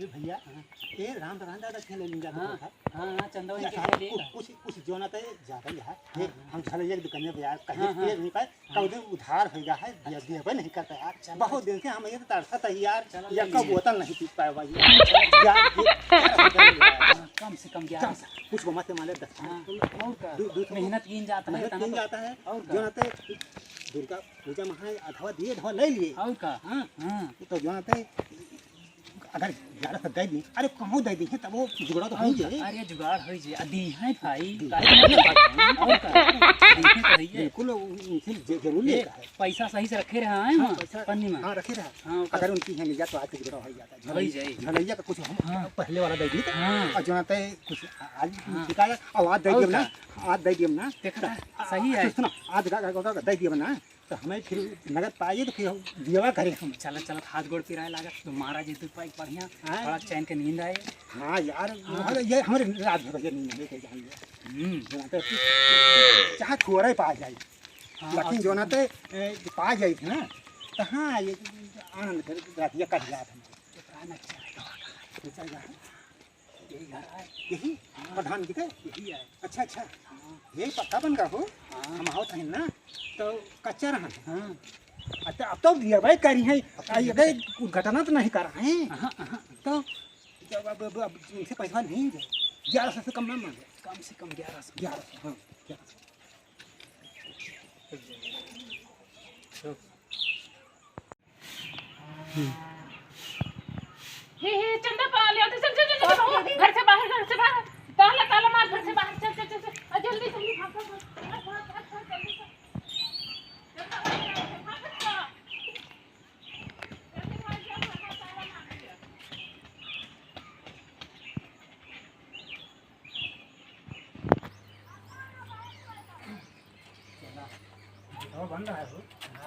ये भैया ये राम दादा खेले नहीं जाता था। हां चंदा वही के कुछ जो ना ज्यादा ही है ये हम चले एक दुकान में यार कहीं पे नहीं पाए कब उधार हो गया है दिया नहीं करता यार बहुत दिन से हम ये तरसा था यार या कब बोतल नहीं पी पाए भाई यार कम से कम 11 कुछ मत माले 10 और का मेहनत कीन जाता है और जो ना दुर्गा पूजा में अधवा दिए अधवा ले लिए और का हां तो जो ना अगर 11 दे दी अरे कहूँ दे दी तब वो जुगाड़ तो हो जाए। अरे जुगाड़ हो जाए अदी है भाई और का बिल्कुल जरूरी है पैसा सही से रखे रहा है पन्नी में हां रखे रहा अगर उनकी है मिल जाए तो आज जुगाड़ हो जाता है झलैया का कुछ हम पहले वाला दे दी और जो ना कुछ आज शिकायत आवाज दे दियो ना आज दे दियो ना देखा सही है सुनो आज दे दियो ना तो हमें फिर नगद पाइए तो फिर दिया करे हम चल हाथ गोड़ पिराए लागत तो महाराज जी पाई बढ़िया थोड़ा चैन के नींद आए। हाँ यार ये हमारे रात भर नींद लेके जाएंगे चाहे थोड़ा पा जाए लेकिन जो ना पा जाए थे ना तो हाँ ये आनंद फिर रातिया कट गया था यही प्रधान जी का यही है। अच्छा अच्छा यही पक्का बन का हो हम आओ थे ना तो कच्चा रहा अच्छा अब तो दिया भाई करी है अगर घटना तो नहीं कर रहे हैं तो जब अब उनसे पैसा नहीं है 1100 से कम ना मांगे कम से कम 1100 हाँ 1100 हे चंदा पा लिया तो चल घर से बाहर ताला मार घर से बाहर चल जल्दी भाग जल्दी बन रहा है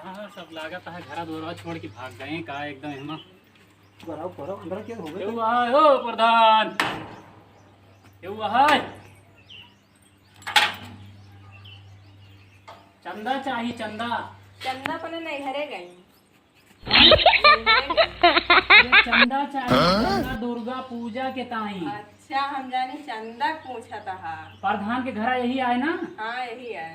हाँ सब लागत है घर द्वारा छोड़ के भाग गए का एकदम हम करो अंदर क्या हो गया ओ प्रधान है चंदा चाहिए चंदा पने नहीं घरे गई चंदा चाहिए दुर्गा पूजा के ताई। अच्छा हम जानी चंदा पूछा था प्रधान के घर यही आए ना। हाँ यही है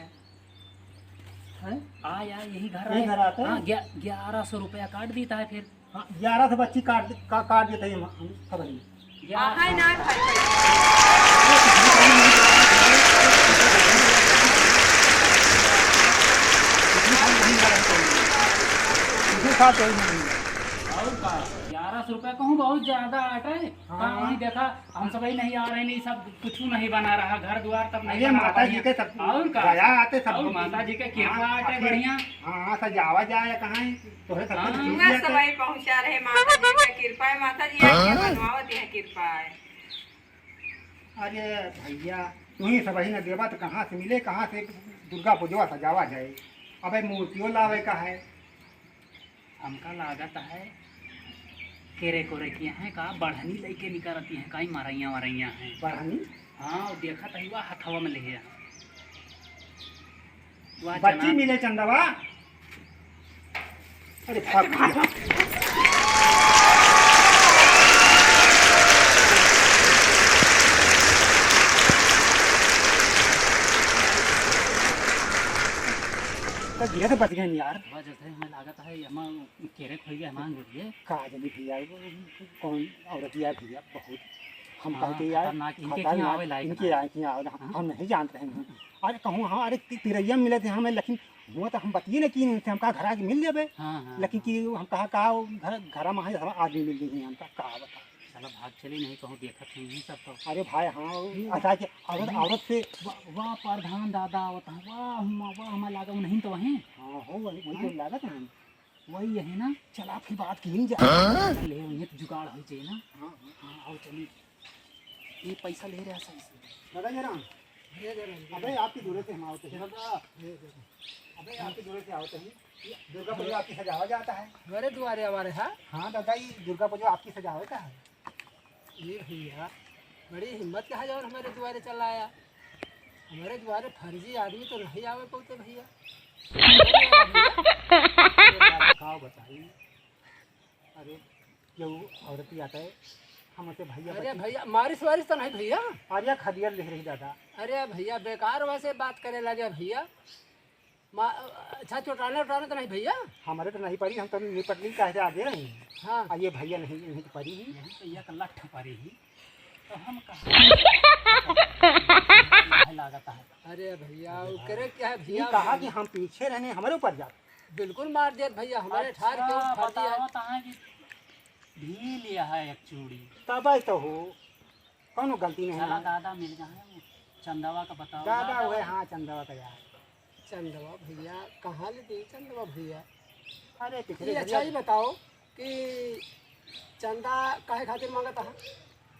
आया यही घर यही घर आता है 1100 रुपया काट देता है फिर 11 से बच्ची काट देते हैं खबर हाय ना और का 1100 रुपया कहूँ बहुत ज्यादा आटा है। वही देखा हम सब नहीं आ रहे नहीं सब कुछ नहीं बना रहा घर द्वार तब नहीं माता जी के सब और का आते सब माता जी के कृपा आटे बढ़िया हाँ सजावा जाए कहाँ तो सब पहुँचा रहे माता जी का कृपा है माता जी बनवावत है कृपा है। अरे भैया तुम्ही सब ही न देवा तो कहाँ से मिले कहाँ से दुर्गा पूजा सजावा जाए अब मूर्तियों लावे का है हमका लागत है केरे कोरे किए हैं का बढ़नी लेके निकलती हैं कहीं मारैया हैं बढ़नी। हाँ देखा तो हुआ हथवा में ले बच्ची मिले चंदवा अरे गिरे तो बच गए यार जैसे हमें लागत है हम केरे खोई गए हमारे बोलिए काज नहीं भैया कौन औरत यार भैया बहुत हम कहते यार इनके हम नहीं जानते हैं अरे कहूँ हाँ अरे तिरैया मिले थे हमें लेकिन हुआ तो हम बतिए ना कि हम कहा घर आके मिल जाए लेकिन कि हम कहा घर में आदमी मिल गई हमका कहा बता चलो भाग चली नहीं कहूँ देखा नहीं सब तो अरे भाई हाँ अच्छा औरत से वाह प्रधान दादा आवत वाह हमारा लागा नहीं तो वहीं हाँ हो वही लागत है वही है ना चला फिर बात की जाए ले तो जुगाड़ हो जाए ना। हाँ आओ चलिए ये पैसा ले रहा सही से दादा जरा अबे आपकी जरूरत है हम आवते हैं अबे आपकी जरूरत है आवते हैं दुर्गा पूजा आपकी सजावा जाता है मेरे द्वारे हमारे हाँ दादा ये दुर्गा पूजा आपकी सजावे का है ये भैया बड़ी हिम्मत कहा जाओ हमारे द्वारे चला आया हमारे द्वारे फर्जी आदमी तो नहीं आवे पौते भैया बताइए अरे क्यों औरत ही आता है हमसे भैया अरे बची। भैया मारिश वारिश तो नहीं भैया? अरे खदिया लिख रही दादा। अरे भैया बेकार वैसे बात करे लगे भैया। अच्छा चोटाने उटाने तो नहीं भैया? हमारे तो नहीं पड़ी, हम तो निपटली कह के आगे रही। हाँ और ये भैया नहीं नहीं तो पड़ी ही। यही तो एक लठ पड़ी ही तो हम कहाँ लागत है। अरे भैया वो करे क्या है ये भैया? कहा कि हम पीछे रहने हमारे ऊपर जा। बिल्कुल मार दिया भैया हमारे ठार के अच्छा, उठा दिया। बताओ तहाँ की भी लिया है एक चूड़ी। तब तो हो कौन गलती नहीं चला है। दादा मिल जाए चंदवा का बताओ। दादा हुए हाँ चंदवा का यार। चंदवा भैया कहाँ ले दी चंदवा भैया? अरे पिछले ये अच्छा ही बताओ कि चंदा काहे खातिर मांगता है?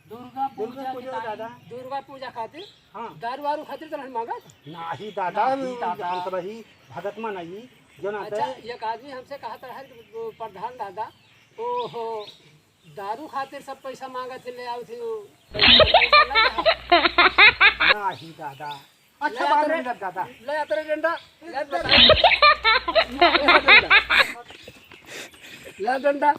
दुर्गा दुर्गा पूजा पूजा की दादा। दुर्गा पूजा खातिर? हाँ दारू वारू खातिर तो नहीं मांगा? नाही दादा नाही दादा। हम सब ही भगत में नहीं जो ना अच्छा एक आदमी हमसे कहा था है कि वो प्रधान दादा ओहो दारू खातिर सब पैसा मांगा थे ले आओ थे नाही दादा। अच्छा बात नहीं दादा। ले आते रे डंडा ले डंडा